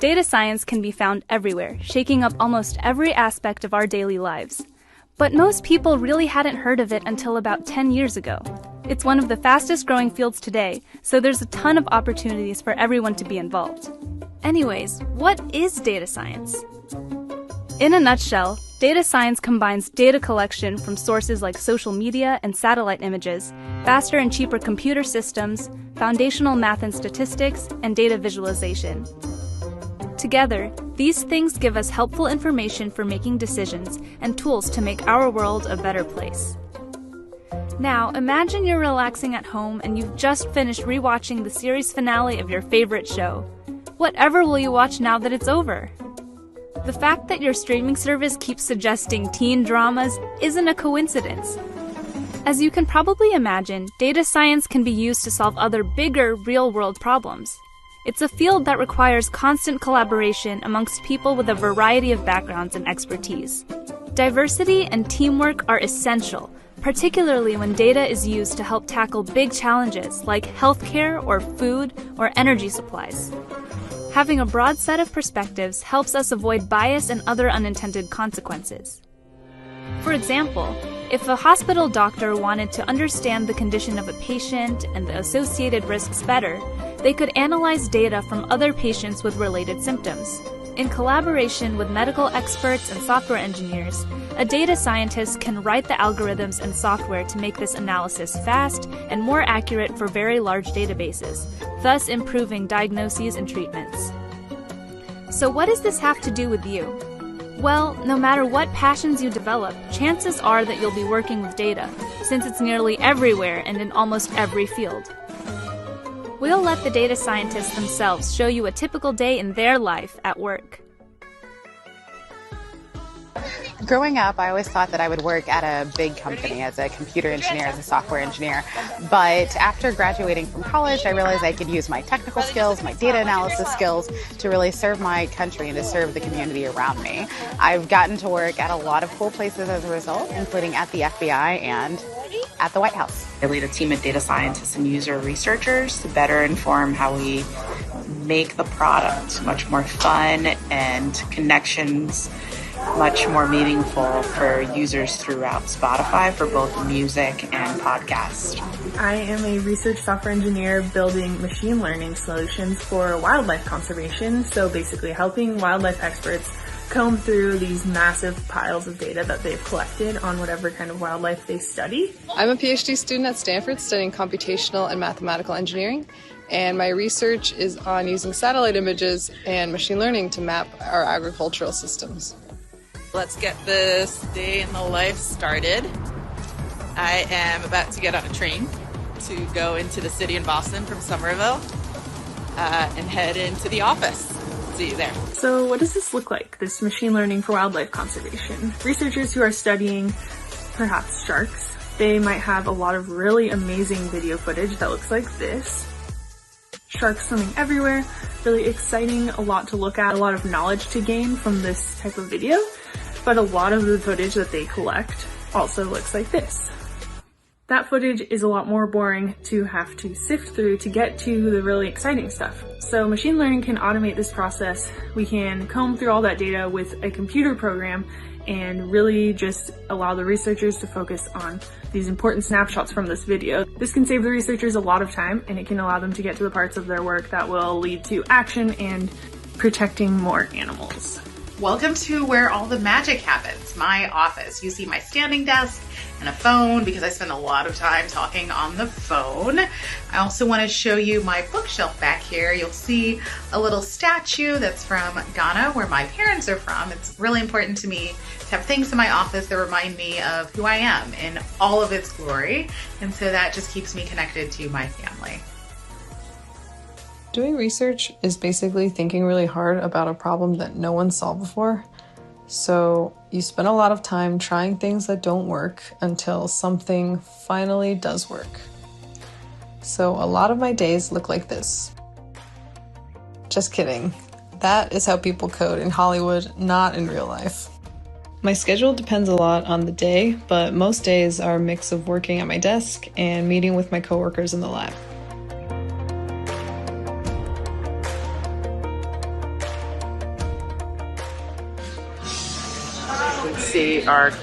Data science can be found everywhere, shaking up almost every aspect of our daily lives. But most people really hadn't heard of it until about 10 years ago. It's one of the fastest growing fields today, so there's a ton of opportunities for everyone to be involved. Anyways, what is data science? In a nutshell, data science combines data collection from sources like social media and satellite images, faster and cheaper computer systems, foundational math and statistics, and data visualization. Together, these things give us helpful information for making decisions and tools to make our world a better place. Now, imagine you're relaxing at home and you've just finished rewatching the series finale of your favorite show. Whatever will you watch now that it's over? The fact that your streaming service keeps suggesting teen dramas isn't a coincidence. As you can probably imagine, data science can be used to solve other bigger real-world problems. It's a field that requires constant collaboration amongst people with a variety of backgrounds and expertise. Diversity and teamwork are essential, particularly when data is used to help tackle big challenges like healthcare or food or energy supplies. Having a broad set of perspectives helps us avoid bias and other unintended consequences. For example, if a hospital doctor wanted to understand the condition of a patient and the associated risks better, they could analyze data from other patients with related symptoms. In collaboration with medical experts and software engineers, a data scientist can write the algorithms and software to make this analysis fast and more accurate for very large databases, thus improving diagnoses and treatments. So what does this have to do with you? Well, no matter what passions you develop, chances are that you'll be working with data, since it's nearly everywhere and in almost every field. We'll let the data scientists themselves show you a typical day in their life at work. Growing up, I always thought that I would work at a big company as a computer engineer, as a software engineer. But after graduating from college, I realized I could use my technical skills, my data analysis skills to really serve my country and to serve the community around me. I've gotten to work at a lot of cool places as a result, including at the FBI and at the White House. I lead a team of data scientists and user researchers to better inform how we make the product much more fun and connections much more meaningful for users throughout Spotify for both music and podcast. I am a research software engineer building machine learning solutions for wildlife conservation, so basically helping wildlife experts comb through these massive piles of data that they've collected on whatever kind of wildlife they study. I'm a PhD student at Stanford studying computational and mathematical engineering, and my research is on using satellite images and machine learning to map our agricultural systems. Let's get this day in the life started. I am about to get on a train to go into the city in Boston from Somerville and head into the office. See you there. So what does this look like, this machine learning for wildlife conservation? Researchers who are studying perhaps sharks, they might have a lot of really amazing video footage that looks like this. Sharks swimming everywhere, really exciting, a lot to look at, a lot of knowledge to gain from this type of video. But a lot of the footage that they collect also looks like this. That footage is a lot more boring to have to sift through to get to the really exciting stuff. So machine learning can automate this process. We can comb through all that data with a computer program and really just allow the researchers to focus on these important snapshots from this video. This can save the researchers a lot of time, and it can allow them to get to the parts of their work that will lead to action and protecting more animals. Welcome to where all the magic happens, my office. You see my standing desk and a phone because I spend a lot of time talking on the phone. I also want to show you my bookshelf back here. You'll see a little statue that's from Ghana, where my parents are from. It's really important to me to have things in my office that remind me of who I am in all of its glory. And so that just keeps me connected to my family. Doing research is basically thinking really hard about a problem that no one solved before. So you spend a lot of time trying things that don't work until something finally does work. So a lot of my days look like this. Just kidding. That is how people code in Hollywood, not in real life. My schedule depends a lot on the day, but most days are a mix of working at my desk and meeting with my coworkers in the lab. see our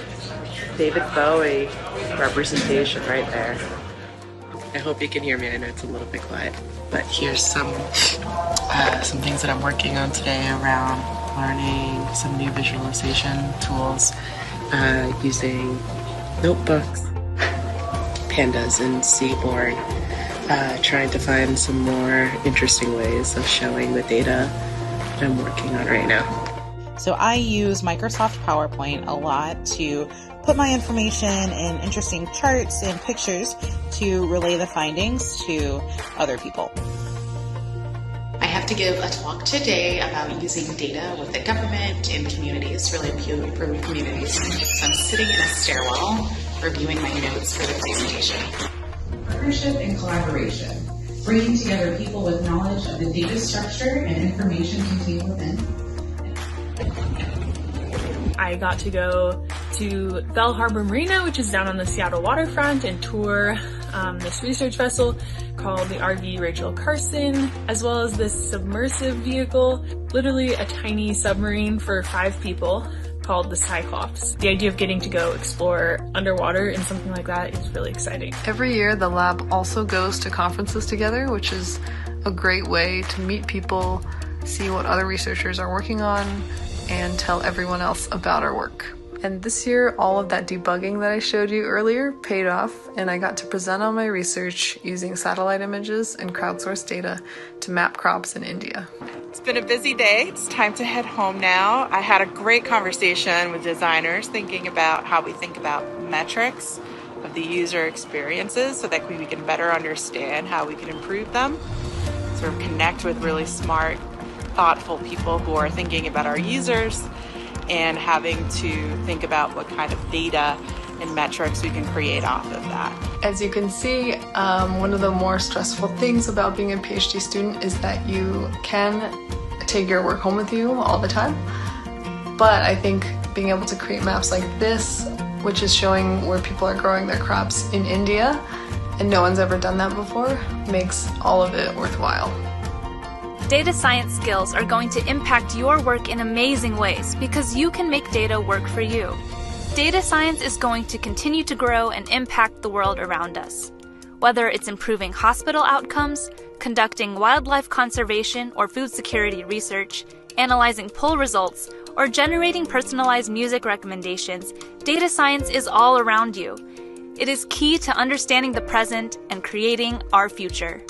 David Bowie representation right there. I hope you can hear me. I know it's a little bit quiet, but here's some things that I'm working on today around learning some new visualization tools using notebooks, pandas, and Seaboard, trying to find some more interesting ways of showing the data that I'm working on right now. So I use Microsoft PowerPoint a lot to put my information in interesting charts and pictures to relay the findings to other people. I have to give a talk today about using data with the government and communities, really improve communities. So I'm sitting in a stairwell reviewing my notes for the presentation. Partnership and collaboration, bringing together people with knowledge of the data structure and information contained within. I got to go to Bell Harbor Marina, which is down on the Seattle waterfront, and tour this research vessel called the RV Rachel Carson, as well as this submersive vehicle, literally a tiny submarine for 5 people called the Cyclops. The idea of getting to go explore underwater in something like that is really exciting. Every year, the lab also goes to conferences together, which is a great way to meet people, see what other researchers are working on, and tell everyone else about our work. And this year, all of that debugging that I showed you earlier paid off, and I got to present on my research using satellite images and crowdsourced data to map crops in India. It's been a busy day. It's time to head home now. I had a great conversation with designers thinking about how we think about metrics of the user experiences so that we can better understand how we can improve them, sort of connect with really smart, thoughtful people who are thinking about our users and having to think about what kind of data and metrics we can create off of that. As you can see, one of the more stressful things about being a PhD student is that you can take your work home with you all the time. But I think being able to create maps like this, which is showing where people are growing their crops in India, and no one's ever done that before, makes all of it worthwhile. Data science skills are going to impact your work in amazing ways because you can make data work for you. Data science is going to continue to grow and impact the world around us. Whether it's improving hospital outcomes, conducting wildlife conservation or food security research, analyzing poll results, or generating personalized music recommendations, data science is all around you. It is key to understanding the present and creating our future.